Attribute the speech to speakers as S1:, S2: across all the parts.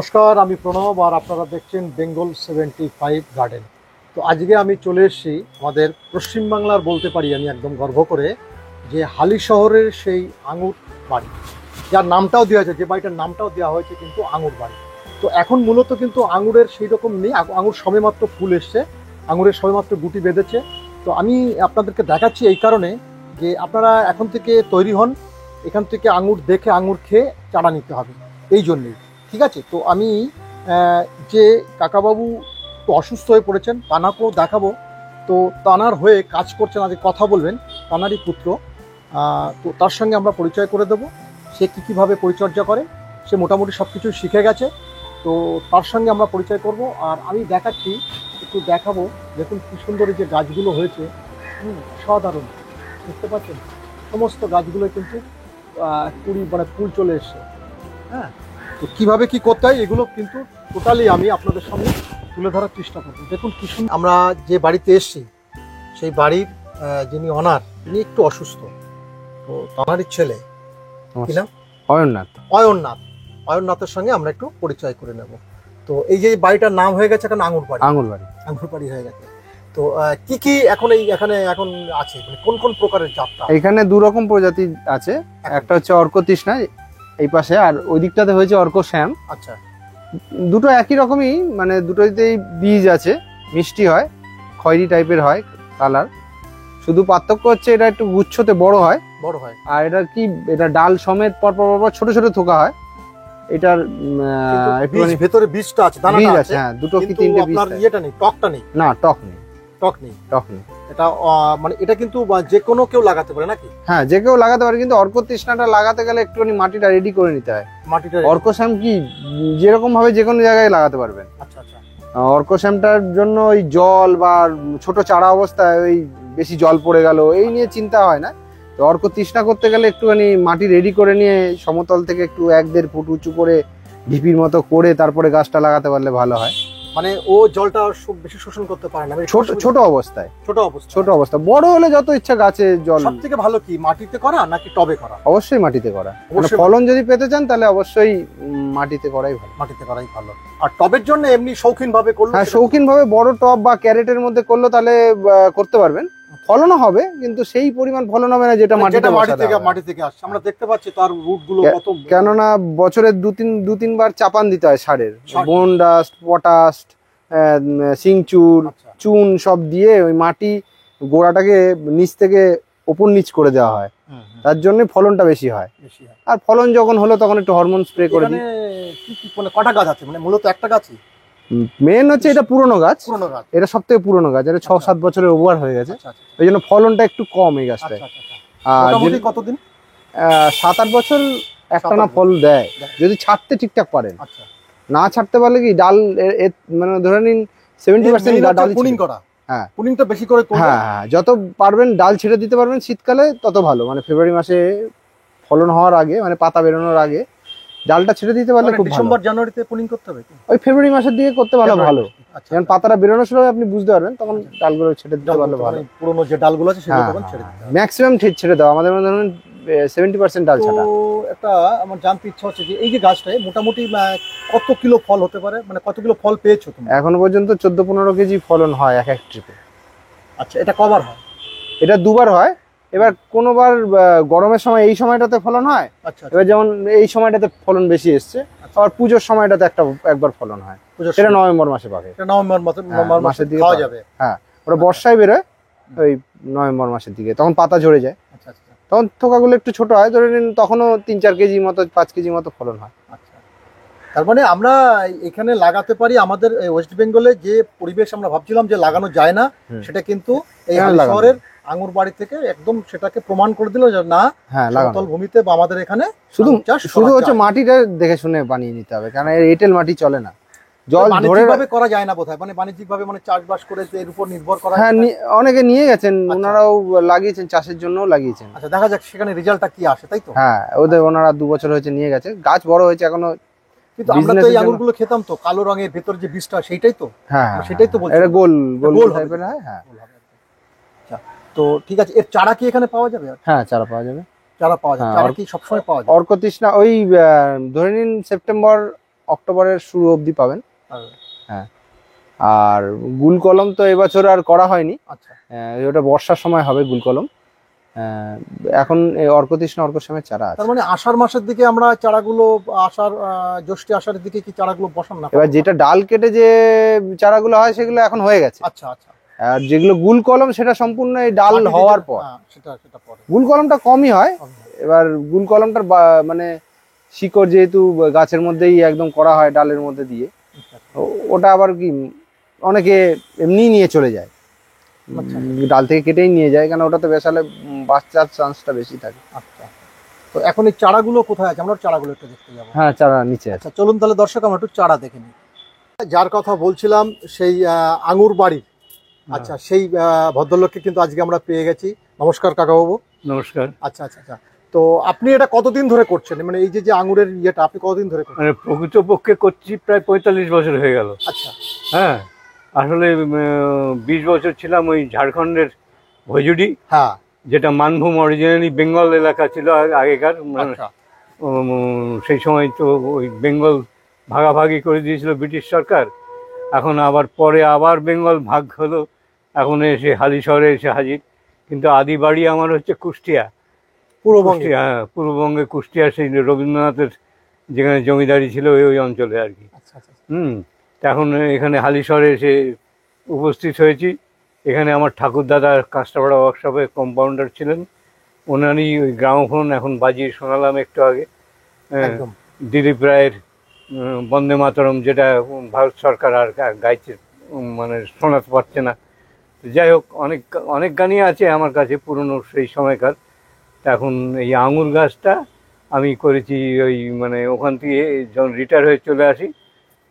S1: নমস্কার, আমি প্রণব আর আপনারা দেখছেন বেঙ্গল 75 গার্ডেন। তো আজকে আমি চলে এসেছি আমাদের পশ্চিমবাংলার, বলতে পারি আমি একদম গর্ব করে, যে হালি শহরের সেই আঙুর বাড়ি, যার নামটাও দেওয়া হয়েছে, যে বাড়িটার নামটাও দেওয়া হয়েছে কিন্তু আঙুর বাড়ি। তো এখন মূলত কিন্তু আঙুরের সেই রকম নেই, আঙুর সবেমাত্র ফুল এসছে, আঙুরের সবেমাত্র গুটি বেঁধেছে। তো আমি আপনাদেরকে দেখাচ্ছি এই কারণে যে আপনারা এখন থেকে তৈরি হন, এখান থেকে আঙুর দেখে আঙুর খেয়ে চারা নিতে হবে, এই জন্যেই। ঠিক আছে, তো আমি যে কাকাবাবু একটু অসুস্থ হয়ে পড়েছেন, তানাকেও দেখাবো। তো তানার হয়ে কাজ করছেন, আজকে কথা বলবেন তানারই পুত্র। তো তার সঙ্গে আমরা পরিচয় করে দেবো, সে কীভাবে পরিচর্যা করে, সে মোটামুটি সব কিছু শিখে গেছে। তো তার সঙ্গে আমরা পরিচয় করব, আর আমি দেখাচ্ছি, একটু দেখাবো। দেখুন কী সুন্দর এই যে গাছগুলো হয়েছে, সাধারণ, বুঝতে পারছেন, সমস্ত গাছগুলো কিন্তু কুড়ি মানে ফুল চলে এসছে। হ্যাঁ, তো কীভাবে কী করতে হয় এগুলো কিন্তু টোটালি আমি আপনাদের সামনে তুলে ধরার চেষ্টা করব। দেখুন কি সুন্দর। আমরা যে বাড়িতে এসেছি সেই বাড়ির যিনি অনার, তিনি একটু অসুস্থ। তো তাঁরই ছেলে, কি নাম?
S2: অয়ননাথ।
S1: অয়ননাথ। অয়ননাথের সঙ্গে আমরা একটু পরিচয় করে নেব। তো এই যে বাড়িটার নাম হয়ে গেছে এখন আঙুর বাড়ি।
S2: আঙুর বাড়ি।
S1: আঙুর বাড়ি হয়ে গেছে। তো কি কি এখন এখানে আছে, মানে কোন কোন প্রকারের জাতটা?
S2: এখানে দু রকম প্রজাতি আছে, একটা হচ্ছে অর্ক তৃষ্ণা এই পাশে, আর ওই দিকটাতে হয়েছে অর্ক শ্যাম।
S1: আচ্ছা,
S2: দুটো একই রকমই, মানে দুটোতেই বীজ আছে, মিষ্টি হয়, খয়েরি টাইপের হয় কালার। শুধু পার্থক্য হচ্ছে এটা একটু গুচ্ছতে বড় হয়, আর এটা কি, এটা ডাল সমেত পর পর পর ছোট ছোট থোকা হয়। এটার
S1: একটুখানি ভেতরে বীজটা আছে, দানাটা আছে।
S2: হ্যাঁ, দুটো কি তিনটে বীজ।
S1: আপনার ইয়েটা নেই, টকটা নেই?
S2: না, টক নেই।
S1: টক নেই,
S2: টক নেই।
S1: এটা মানে এটা কিন্তু যে কোনো কেউ লাগাতে পারে নাকি?
S2: হ্যাঁ, যে কেউ লাগাতে পারে, কিন্তু অর্ক তৃষ্ণাটা লাগাতে গেলে একটুখানি মাটিটা রেডি করে নিতে হয়।
S1: মাটিটা
S2: অর্ক শ্যাম কি যেরকম ভাবে যে কোনো জায়গায় লাগাতে পারবেন।
S1: আচ্ছা আচ্ছা।
S2: অর্ক শ্যামটার জন্য ওই জল বা ছোট চারা অবস্থায় ওই বেশি জল পড়ে গেল এই নিয়ে চিন্তা হয় না। তো অর্ক তৃষ্ণা করতে গেলে একটুখানি মাটি রেডি করে নিয়ে সমতল থেকে একটু 1-1.5 ফুট উঁচু করে ঢিপির মতো করে তারপরে গাছটা লাগাতে পারলে ভালো হয়।
S1: মানে ও জলটা বেশি শোষণ করতে পারে না
S2: ছোট অবস্থায়।
S1: ছোট অবস্থা।
S2: বড় হলে যত ইচ্ছা গাছে জল।
S1: সবথেকে ভালো কি মাটিতে করা নাকি টবে করা?
S2: অবশ্যই মাটিতে করা। ফলন যদি পেতে চান তাহলে অবশ্যই মাটিতে করাই ভালো।
S1: মাটিতে করাই ভালো। আর টবের জন্য এমনি শৌখিন ভাবে করলে?
S2: হ্যাঁ, শৌখিন ভাবে বড় টব বা ক্যারেটের মধ্যে করলে তাহলে করতে পারবেন, ফলনও হবে, কিন্তু সেই পরিমাণ ফলন হবে না যেটা মাটি
S1: থেকে আসছে। আমরা দেখতে পাচ্ছি তার রুট গুলো কত,
S2: কেননা বছরে দু তিনবার চাপান দিতে হয় সারের, বোন ডাস্ট, পটাশ, সিংচুর, চুন সব দিয়ে ওই মাটি গোড়াটাকে নিচ থেকে ওপর নিচ করে দেওয়া হয়, তার জন্য ফলনটা বেশি হয়। আর ফলন যখন হলো তখন একটু হরমোন স্প্রে করে দিই।
S1: কটা গাছ আছে? মানে মূলত একটা গাছই
S2: মেন হচ্ছে, এটা পুরনো গাছ, এটা সব থেকে পুরনো গাছ, এটা 6-7 বছরের ওভার হয়ে গেছে, ওই জন্য ফলনটা একটু কম এই গাছটায়। আর
S1: কতদিন?
S2: 7-8 বছর একটানা ফল দেয় যদি ছাড়তে ঠিকঠাক পারেন। না ছাড়তে পারলে কি ডাল, মানে ধরে নিন 70% ডাল
S1: পুনিং করা।
S2: হ্যাঁ,
S1: পুনিংটা বেশি করে করতে।
S2: হ্যাঁ, যত পারবেন ডাল ছেড়ে দিতে পারবেন শীতকালে তত ভালো, মানে ফেব্রুয়ারি মাসে ফলন হওয়ার আগে, মানে পাতা বেরোনোর আগে ডালটা ছেড়ে দিতে পারলে খুব ভালো।
S1: ডিসেম্বর জানুয়ারিতে পুনিং করতে হবে,
S2: ওই ফেব্রুয়ারি মাসের দিকে করতে ভালো। যখন পাতাটা বেরোনোর সময় আপনি বুঝতে পারবেন, তখন ডালগুলো ছেড়ে দিতে পারলে ভালো।
S1: পুরনো যে ডালগুলো আছে সেগুলো তখন ছেড়ে দিতে হবে।
S2: ম্যাক্সিমাম ছেড়ে দাও, আমাদের মধ্যে ধরুন 70% ডাল ছাড়া।
S1: তো একটা আমার জানতে ইচ্ছা হচ্ছে যে এই যে গাছটায় মোটামুটি কত কিলো ফল হতে পারে, মানে কত কিলো ফল পেয়েছো তুমি?
S2: এখনো পর্যন্ত 14-15 কেজি ফলন হয় এক ট্রিপে।
S1: আচ্ছা, এটা কবার হয়?
S2: এটা দুবার হয়। এবার কোনোবার গরমের সময় এই সময়টাতে ফলন হয়।
S1: আচ্ছা,
S2: এবার যেমন এই সময়টাতে ফলন বেশি এসছে, আবার পুজোর সময়টাতে একবার ফলন হয়, সেটা নভেম্বর মাসে পাবে।
S1: নভেম্বর মাসের দিকে পাওয়া যাবে।
S2: হ্যাঁ, ওটা বর্ষায় বেরোয় ওই নভেম্বর মাসের দিকে, তখন পাতা ঝরে যায়। তখন থোকাগুলো একটু ছোট হয়, ধরে নিন তখনও 3-4 কেজি মতো, 5 কেজি মতো ফলন হয়।
S1: তার মানে আমরা এখানে লাগাতে পারি। আমাদের ওয়েস্ট বেঙ্গলে যে পরিবেশ আমরা ভাবছিলাম যে লাগানো যায় না, সেটা কিন্তু এই শহরের আঙুর বাড়ি থেকে একদম সেটাকে প্রমাণ করে দিল যে না, সমতল ভূমিতে বা আমাদের এখানে
S2: শুধু হচ্ছে মাটিটা দেখে শুনে বানিয়ে নিতে হবে, কারণ এঁটেল মাটি চলে না। জল ধরে
S1: করা যায় না বোধহয়, মানে বাণিজ্যিক ভাবে, মানে চাষবাস করে এর উপর নির্ভর করা।
S2: হ্যাঁ, অনেকে নিয়ে গেছেন, ওনারাও লাগিয়েছেন, চাষের জন্যও লাগিয়েছেন।
S1: আচ্ছা, দেখা যাক সেখানে রেজাল্টটা কি আসে, তাই তো?
S2: হ্যাঁ, ওনারা 2 বছর হয়েছে নিয়ে গেছে, গাছ বড় হয়েছে এখনো।
S1: কিন্তু আমরা তো এই আঙুরগুলো খেতাম তো, কালো রঙের ভেতর যে বীজটা, সেইটাই তো?
S2: হ্যাঁ,
S1: সেটাই তো বলছি,
S2: এটা গোল টাইপের হয়। হ্যাঁ,
S1: তো ঠিক আছে, এর চারা কি এখানে পাওয়া যাবে?
S2: হ্যাঁ, চারা পাওয়া যাবে।
S1: চারা কি সবসময় পাওয়া যায়?
S2: অর্ক তৃষ্ণা ওই ধরে নিন সেপ্টেম্বর অক্টোবরের শুরু অবধি পাবেন।
S1: আর
S2: হ্যাঁ, আর গুল কলম তো এবছর আর করা হয়নি,
S1: আচ্ছা
S2: ওটা বর্ষার সময় হবে গুল কলম। এখন এই অর্কতৃষ্ণা অর্কশ্যামের চারা আছে।
S1: তার মানে আষাঢ় মাসের দিকে আমরা চারাগুলো, আষাঢ় জ্যৈষ্ঠী আষাঢ়ের দিকে কি চারাগুলো বসান না?
S2: এবার যেটা ডাল কেটে যে চারাগুলো হয় সেগুলো এখন হয়ে গেছে,
S1: আচ্ছা আচ্ছা,
S2: আর যেগুলো গুল কলম সেটা সম্পূর্ণ এই ডাল
S1: মাটিতে
S2: হওয়ার পর।
S1: সেটা সেটা পরে
S2: গুল কলমটা কমই হয়। এবার গুল কলমটার মানে শিকড় যেহেতু গাছের মধ্যেই একদম করা হয় ডালের মধ্যে দিয়ে, ওটা আবার কি অনেকে এমনি নিয়ে চলে যায়,
S1: আচ্ছা।
S2: ডাল থেকে কেটেই নিয়ে যায়, কারণ ওটাতে বেসালে বাচ্চার চান্সটা বেশি থাকে।
S1: আচ্ছা, তো এখন এই চারাগুলো কোথায় আছে? আমরা চারাগুলো একটু দেখতে যাবো।
S2: হ্যাঁ, চারা নিচে আছে।
S1: আচ্ছা চলুন তাহলে দর্শক আমরা একটু চারা দেখে নিই। যার কথা বলছিলাম সেই আঙুর বাড়ির, আচ্ছা সেই ভদ্রলোককে কিন্তু আজকে আমরা পেয়ে গেছি। নমস্কার কাকাবাবু।
S3: নমস্কার।
S1: আচ্ছা আচ্ছা আচ্ছা, তো আপনি এটা কতদিন ধরে করছেন, মানে এই যে আঙুরের ইয়েটা আপনি কতদিন ধরে করছেন?
S3: মানে প্রকৃতপক্ষে করছি প্রায় 45 বছর হয়ে গেল।
S1: আচ্ছা
S3: হ্যাঁ, আসলে 20 বছর ছিলাম ওই ঝাড়খণ্ডের ভজুডি,
S1: হ্যাঁ,
S3: যেটা মানভূম অরিজিনালি বেঙ্গল এলাকা ছিল আগেকার।
S1: আচ্ছা
S3: সেই সময় তো ওই বেঙ্গল ভাগাভাগি করে দিয়েছিল ব্রিটিশ সরকার। এখন আবার পরে আবার বেঙ্গল ভাগ হলো, এখন এসে হালি শহরে এসে হাজির। কিন্তু আদি বাড়ি আমার হচ্ছে কুষ্টিয়া,
S1: পূর্ববঙ্গে।
S3: হ্যাঁ, পূর্ববঙ্গে কুষ্টিয়া, সেই রবীন্দ্রনাথের যেখানে জমিদারি ছিল ওই অঞ্চলে আর কি।
S1: আচ্ছা আচ্ছা,
S3: তা এখন এখানে হালিশহরে এসে উপস্থিত হয়েছি। এখানে আমার ঠাকুরদাদা কাঁচরাপাড়া ওয়ার্কশপে কম্পাউন্ডার ছিলেন, ওনারই ওই গ্রামোফোন এখন বাজিয়ে শোনালাম একটু আগে।
S1: একদম
S3: দিলীপ রায়ের বন্দে মাতরম, যেটা ভারত সরকার আর গাইছে, মানে শোনাতে পারছে না। যাই হোক, অনেক অনেক গানই আছে আমার কাছে পুরনো সেই সময়কার। তা এখন এই আঙুর গাছটা আমি করেছি ওই মানে ওখান থেকে যখন রিটায়ার হয়ে চলে আসি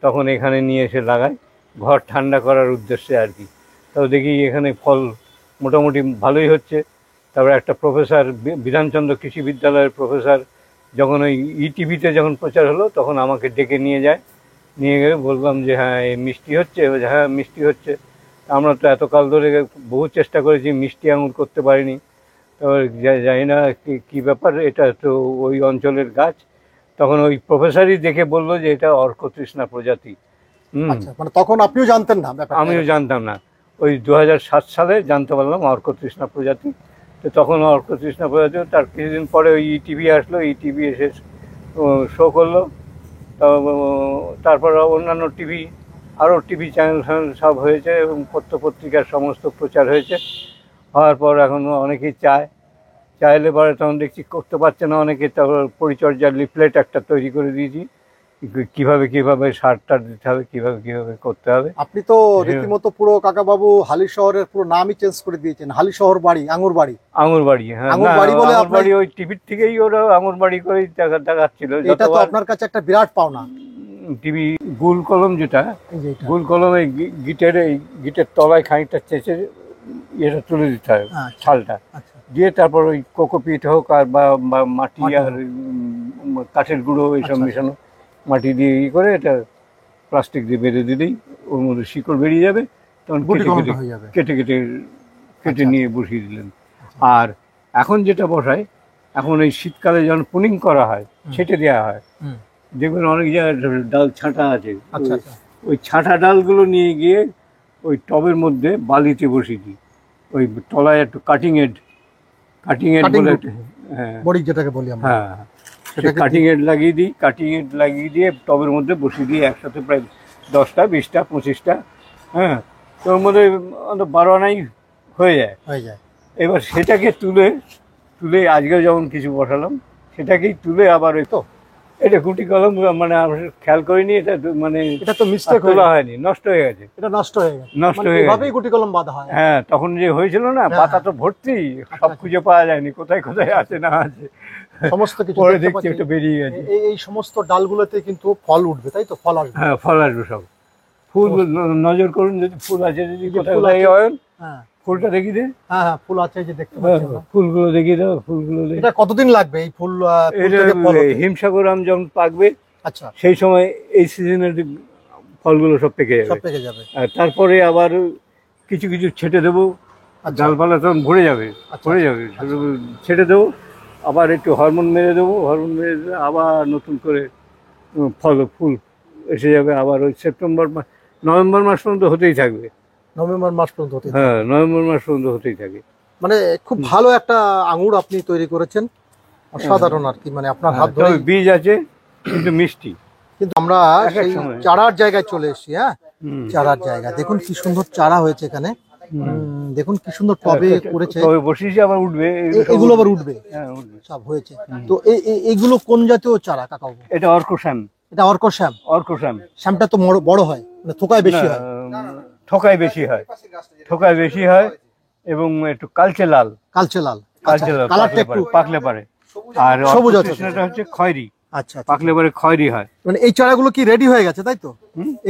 S3: তখন এখানে নিয়ে এসে লাগাই, ঘর ঠান্ডা করার উদ্দেশ্যে আর কি। তাও দেখি এখানে ফল মোটামুটি ভালোই হচ্ছে। তারপরে একটা প্রফেসর, বিধানচন্দ্র কৃষি বিদ্যালয়ের প্রফেসর, যখন ওই ইটিভিতে যখন প্রচার হলো তখন আমাকে ডেকে নিয়ে যায়। নিয়ে গিয়ে বললাম যে হ্যাঁ এই মিষ্টি হচ্ছে, হ্যাঁ মিষ্টি হচ্ছে। আমরা তো এতকাল ধরে বহু চেষ্টা করেছি, মিষ্টি আঙুর করতে পারিনি। তারপর জানি না কী ব্যাপার, এটা তো ওই অঞ্চলের গাছ। তখন ওই প্রফেসরই দেখে বললো যে এটা অর্কতৃষ্ণা প্রজাতি।
S1: আচ্ছা, মানে তখন আপনিও জানতেন না ব্যাপারটা?
S3: আমিও জানতাম না। ওই 2007 সালে জানতে পারলাম অর্কতৃষ্ণা প্রজাতি। তো তখন অর্কতৃষ্ণা প্রজাতি, তার কিছুদিন পরে ওই ইটিভি আসলো, ইটিভি এসে শো করলো। তারপর অন্যান্য টিভি, আরও টিভি চ্যানেল সব হয়েছে এবং পত্রপত্রিকার সমস্ত প্রচার হয়েছে। হওয়ার পর এখন অনেকেই চাইলে পরে তখন দেখছি করতে পারছে না অনেকে। তারপর পরিচর্যার লিফলেট একটা তৈরি করে দিয়েছি, কিভাবে সার টার দিতে হবে, কিভাবে করতে হবে।
S1: আপনি তো রীতিমতো পুরো কাকাবাবু হালি শহরের পুরো নামই চেঞ্জ করে দিয়েছেন, হালি শহর বাড়ি আঙুর বাড়ি।
S3: আঙুর বাড়ি, হ্যাঁ,
S1: আঙুর বাড়ি বলে
S3: আঙুর বাড়ি ওই টিভির থেকেই ওরা আঙুর বাড়ি করেই দেখাচ্ছিল।
S1: এটা তো আপনার কাছে একটা বিরাট পাওনা।
S3: টিভি গুল কলম, যেটা
S1: এই যে এটা।
S3: গুল কলম, এই গিটের তলায় খানিকটা চেঁচে এটা তুলে দিতে হয়,
S1: আচ্ছা।
S3: ছালটা
S1: আচ্ছা
S3: দিয়ে। তারপর ওই কোকোপিট হোক আর বা মাটি
S1: মাটি
S3: আর কাঠের গুঁড়ো এইসব
S1: আচ্ছা।
S3: মেশানো, মাটি দিয়ে করে এটা প্লাস্টিক দিয়ে বেঁধে দিলেই ওর মধ্যে শিকড় বেরিয়ে যাবে। তখন
S1: গুটি
S3: কেটে
S1: কলমটা হয়ে যাবে।
S3: কেটে নিয়ে বসিয়ে দিলেন।
S1: আচ্ছা।
S3: আর এখন যেটা বসায়, এখন এই শীতকালে যখন পুনিং করা হয়, ছেটে দেওয়া হয়,
S1: হুম।
S3: দেখবেন অনেক জায়গায় ডাল ছাঁটা আছে।
S1: আচ্ছা আচ্ছা,
S3: ওই ছাঁটা ডালগুলো নিয়ে গিয়ে ওই টবের মধ্যে বালিতে বসিয়ে দিই। ওই তলায় একটু কাটিং এড
S1: Cutting
S3: বলে
S1: wood।
S3: হ্যাঁ
S1: বড়ি যেটাকে বলি আমরা।
S3: হ্যাঁ,
S1: সেটাকে
S3: কাটিং এড লাগিয়ে দিই। কাটিং এড লাগিয়ে দিয়ে টবের মধ্যে বসিয়ে দিই একসাথে প্রায় 10টা 20টা 25টা। হ্যাঁ, তোর মধ্যে 12 আনাই হয়ে যায়।
S1: হয়ে যায়।
S3: এবার সেটাকে তুলে আজকে যেমন কিছু বসালাম, সেটাকেই তুলে আবার ওই তো এটা গুটি কলম, মানে আমরা খেয়াল করিনি, এটা মানে
S1: এটা তো মিস্টেক
S3: তোলা হয়নি, নষ্ট হয়ে গেছে।
S1: এটা নষ্ট হয়ে গেছে।
S3: নষ্ট
S1: মানে
S3: হয়ে গেছে।
S1: এভাবেই গুটি কলম বাঁধা হয়।
S3: হ্যাঁ, তখন যে হয়েছিল না,
S1: হ্যাঁ,
S3: পাতা তো ভর্তি, সব
S1: আচ্ছা।
S3: খুঁজে পাওয়া যায়নি, কোথায় আছে না আছে।
S1: সমস্ত কিছু
S3: পরে
S1: দেখতে
S3: দেখছি
S1: পাচ্ছি।
S3: একটা বেরিয়ে গেছে।
S1: এই সমস্ত ডালগুলোতে কিন্তু ফল উঠবে, তাই তো? ফল আসবে।
S3: হ্যাঁ, ফল আসবে সব। ফুল নজর করুন, যদি ফুল আছে, যদি
S1: এই যে
S3: কোথায়
S1: ফুল
S3: কোথায়
S1: আছে।
S3: হয়,
S1: হ্যাঁ
S3: ফুলটা দেখি দে।
S1: হ্যাঁ হ্যাঁ, ফুল আছে, এই যে দেখতে পাচ্ছি আমরা।
S3: ফুলগুলো দেখিয়ে দাও, ফুলগুলো দেখি।
S1: এটা কতদিন লাগবে এই ফুল
S3: এটা
S1: থেকে ফল হতে?
S3: হিমসাগর আম যখন পাকবে
S1: আচ্ছা,
S3: সেই সময় এই সিজনের ফলগুলো সব পেকে
S1: সব
S3: যাবে।
S1: পেকে যাবে।
S3: আর তারপরে আবার কিছু ছেটে দেবো,
S1: আচ্ছা।
S3: ডালপালা তখন ভরে যাবে, শুধু ছেটে দেবো। আবার একটু হরমোন মেরে দেবো, হরমোন মেরে দিয়ে আবার নতুন করে ফুল এসে যাবে, আবার ওই নভেম্বর মাস পর্যন্ত হতেই থাকবে।
S1: নভেম্বর মাস পর্যন্ত হতে
S3: হ্যাঁ, নভেম্বর মাস পর্যন্ত হতেই থাকে।
S1: মানে খুব ভালো একটা আঙুর আপনি তৈরি করেছেন, অসাধারণ আর কি, মানে আপনার হাত ধরে।
S3: তবে বীজ আছে কিন্তু মিষ্টি।
S1: কিন্তু আমরা
S3: এক এক
S1: সেই
S3: সময়।
S1: চারার জায়গায় চলে এসেছি। হ্যাঁ,
S3: হুম।
S1: চারার জায়গা দেখুন কি সুন্দর চারা হয়েছে এখানে। দেখুন কি সুন্দর টবে করেছে।
S3: তবে বসিয়েছি, আবার উঠবে।
S1: এগুলো আবার উঠবে,
S3: হ্যাঁ, উঠবে।
S1: সব হয়েছে। তো এইগুলো কোন জাতীয় চারা কাকাবাবু?
S3: এটা অর্কশ্যাম।
S1: এটা অর্কশ্যাম।
S3: অর্কশ্যাম।
S1: শ্যামটা তো বড় হয়, মানে থোকায় বেশি হয়।
S3: ঠোকায় বেশি হয়, ঠোকায় বেশি হয় এবং একটু কালচে লাল।
S1: কালচে লাল,
S3: কালচে লাল
S1: কালারটা একটু
S3: পাকলে পারে। আর
S1: সবুজ আছে।
S3: অর্ককৃষ্ণটা হচ্ছে খয়েরি,
S1: আচ্ছা আচ্ছা।
S3: পাকলে পরে খয়েরি হয়।
S1: মানে এই চারাগুলো কি রেডি হয়ে গেছে তাই তো?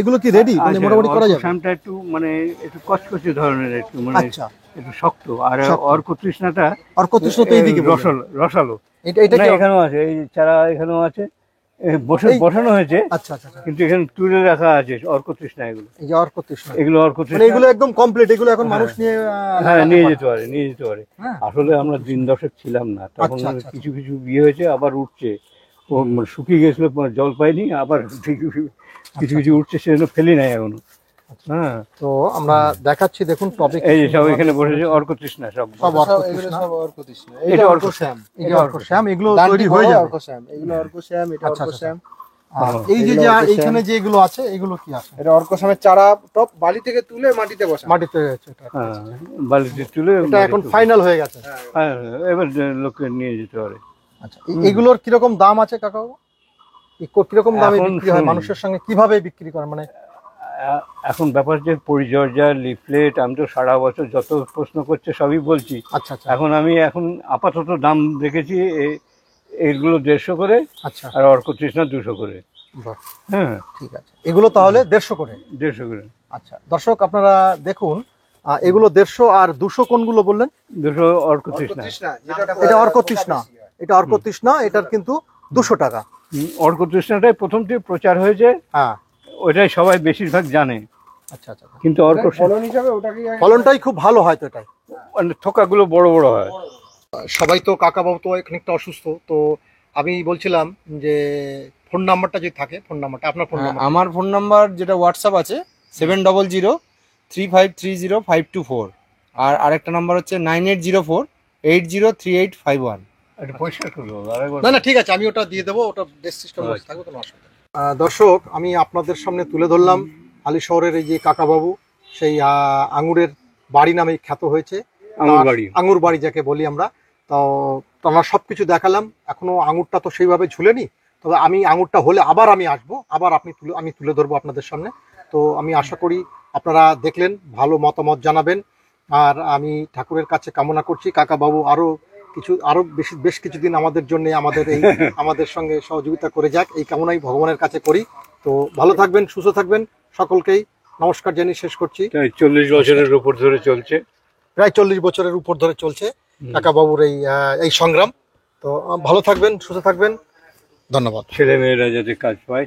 S1: এগুলো কি রেডি, মানে মোটামুটি করা যাবে?
S3: অর্কশ্যামটা একটু মানে একটু কচকচে ধরনের, একটু মানে
S1: আচ্ছা,
S3: একটু শক্ত। আর
S1: শক্ত।
S3: অর্কতৃষ্ণাটা
S1: অর্কতৃষ্ণ তো এইদিকে বললেন।
S3: রসালো।
S1: এটা
S3: না,
S1: কি?
S3: এখানেও আছে, এই চারা এখানেও আছে, বসানো হয়েছে।
S1: আচ্ছা আচ্ছা আচ্ছা।
S3: কিন্তু এখানে তুলে রাখা আছে অর্কতৃষ্ণা। এগুলো
S1: এই যে অর্কতৃষ্ণ,
S3: এগুলো
S1: মানে
S3: অর্কতৃষ্ণা।
S1: এগুলো একদম কমপ্লিট, এগুলো এখন মানুষ নিয়ে
S3: হ্যাঁ, নিয়ে যেতে পারে, নিয়ে যেতে পারে।
S1: হ্যাঁ।
S3: আসলে আমরা দিন দশেক ছিলাম না তখন,
S1: আচ্ছা, আচ্ছা,
S3: কিছু কিছু বিয়ে হয়েছে, আবার উঠছে। ও মানে শুকিয়ে গেছিল, জল পাইনি, আবার কিছু কিছু উঠছে, সেজন্য ফেলি নাই এখনো। হ্যাঁ,
S1: তো আমরা দেখাচ্ছি, দেখুন টবে
S3: এই যে সব এখানে বসেছে অর্কতৃষ্ণা, সব
S1: সব অর্কতৃষ্ণা।
S2: অর্কতৃষ্ণা।
S3: এটা অর্কশ্যাম।
S1: এই যে অর্কশ্যাম, এগুলো তৈরি হয়ে যাবে।
S2: অর্কশ্যাম, এগুলো অর্কশ্যাম, এটা
S1: আচ্ছা,
S2: অর্কশ্যাম।
S1: আর এই যে
S2: এগুলো
S1: যে
S2: অর্কশ্যাম।
S1: এইখানে যে এগুলো আছে, এগুলো কি আছে?
S2: এটা অর্কশ্যামের চারা টপ বালি থেকে তুলে মাটিতে বসা।
S1: মাটিতে হয়েছে এটা।
S3: হ্যাঁ, বালিতে তুলে
S1: এটা এখন ফাইনাল হয়ে গেছে।
S3: হ্যাঁ, এবার লোকে নিয়ে যেতে পারে।
S1: আচ্ছা, এগুলোর কিরকম দাম আছে কাকাবাবু? কিরকম দামে
S3: এখন
S1: বিক্রি হয়,
S3: শুনুন।
S1: মানুষের সঙ্গে কিভাবে বিক্রি করে? মানে
S3: এখন ব্যাপার যে পরিচর্যা, লিফলেট, আমি তো সারা বছর যত প্রশ্ন করছে সবই বলছি।
S1: আচ্ছা আচ্ছা
S3: আমি এখন আপাতত দাম দেখেছি, এগুলো 150 করে,
S1: আচ্ছা,
S3: আর অর্কতৃষ্ণা 200 করে।
S1: বাহ,
S3: হ্যাঁ,
S1: ঠিক আছে। এগুলো তাহলে 150 করে।
S3: 150 করে।
S1: আচ্ছা দর্শক, আপনারা দেখুন, এগুলো 150 আর 200 কোনগুলো বললেন?
S3: 200 অর্কতৃষ্ণা।
S1: এটা অর্কতৃষ্ণা, এটা অর্কতৃষ্ণা, এটার কিন্তু 200 টাকা।
S3: অর্কতৃষ্ণাটাই প্রথম থেকে প্রচার হয়েছে,
S1: হ্যাঁ,
S3: ওইটাই সবাই বেশিরভাগ জানে।
S1: আচ্ছা আচ্ছা।
S3: কিন্তু
S2: ফলন হিসাবে ওটাকে
S1: ফলনটাই খুব ভালো হয় তো এটাই।
S3: মানে থোকাগুলো বড় বড় হয়।
S1: সবাই তো, কাকাবাবু তো খানিকটা অসুস্থ, তো আমি বলছিলাম যে ফোন নাম্বারটা যদি থাকে, ফোন নাম্বারটা, আপনার ফোন নাম্বার।
S2: আমার ফোন নাম্বার যেটা হোয়াটসঅ্যাপ আছে 7003530524, আর আরেকটা নাম্বার হচ্ছে 9804803851।
S3: এটা পরিষ্কার করবো আরেকবার।
S1: না না, ঠিক আছে, আমি ওটা দিয়ে দেবো, ওটা সিস্টেম
S3: আচ্ছা।
S1: থাকবে, কোনো অসুবিধা নেই। দর্শক, আমি আপনাদের সামনে তুলে ধরলাম হালি শহরের এই যে কাকাবাবু, সেই আঙুরের বাড়ি নামে খ্যাত হয়েছে,
S3: আঙুর বাড়ি।
S1: আঙুর বাড়ি যাকে বলি আমরা। তো আমরা সব কিছু দেখালাম, এখনো আঙুরটা তো সেইভাবে ঝুলেনি, তবে আমি আঙুরটা হলে আবার আমি আসবো, আবার আমি তুলে ধরবো আপনাদের সামনে। তো আমি আশা করি আপনারা দেখলেন, ভালো মতামত জানাবেন। আর আমি ঠাকুরের কাছে কামনা করছি কাকাবাবু আরো বেশ কিছুদিন আমাদের জন্য আমাদের সঙ্গে সহযোগিতা করে যাক, এই কামনাই ভগবানের কাছে করি। তো ভালো থাকবেন, সুস্থ থাকবেন, সকলকেই নমস্কার জানিয়ে শেষ করছি।
S3: 40 বছরের উপর ধরে চলছে,
S1: প্রায় 40 বছরের উপর ধরে চলছে কাকাবাবুর এই সংগ্রাম। তো ভালো থাকবেন, সুস্থ থাকবেন, ধন্যবাদ।
S3: ছেলে মেয়েরা যাতে কাজ পায়।